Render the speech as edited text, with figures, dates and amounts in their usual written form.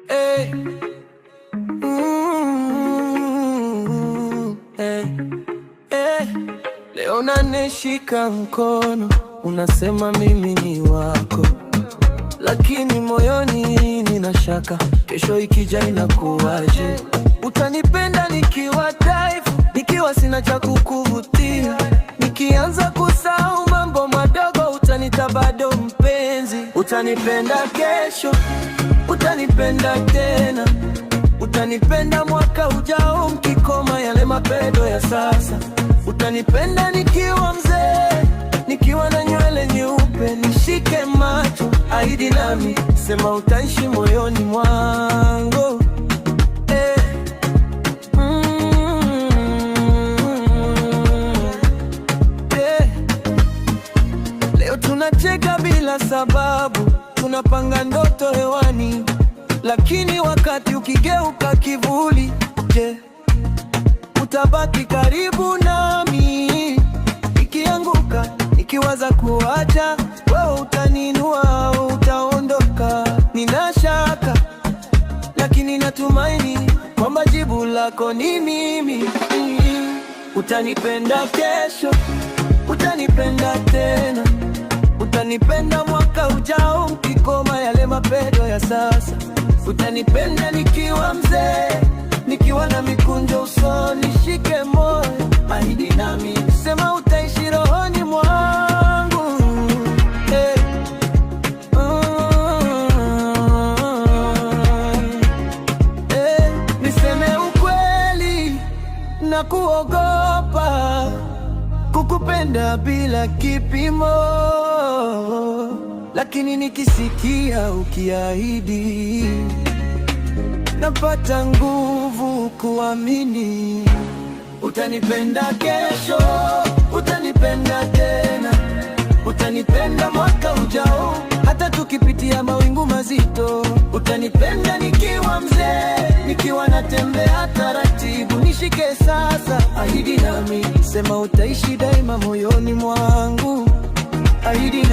Hey. Hey. Hey. Leo unanishika mkono, unasema mimi ni wako, lakini moyoni nina shaka, kesho ikija inakuwaje? Utanipenda nikiwa dhaifu, nikiwa sina cha kukuvutia, nikianza kusahau mambo madogo, utanita bado mpenzi? Utanipenda kesho, utanipenda tena, utanipenda mwaka ujao, mkikoma yale mapendo ya sasa. Utanipenda nikiwa mzee, nikiwa na nywele nyeupe, nishike macho, ahidi nami, sema utaishi moyoni mwangu. Leo tunacheka bila sababu, tunapanga ndoto hewani, lakini wakati ukigeuka kivuli, je, utabaki karibu nami? Nikianguka, nikiwaza kuacha, wewe utaninua au utaondoka? Nina shaka, lakini natumaini kwamba jibu lako ni mimi. Utanipenda kesho, utanipenda tena, utanipenda mwaka ujao, mkikoma yale mapendo ya sasa. Utanipenda nikiwa mzee, nikiwa na mikunjo usoni, shike moyo, ahidi nami, sema utaishi rohoni mwangu. Niseme ukweli na kuogopa kukupenda bila kipimo, lakini nikisikia ukiahidi, napata nguvu kuamini. Utanipenda kesho, utanipenda tena, utanipenda mwaka ujao, hata tukipitia mawingu mazito. Utanipenda nikiwa mzee, nikiwa natembea taratibu, nishike sasa, ahidi nami, sema utaishi daima moyoni mwangu, ahidi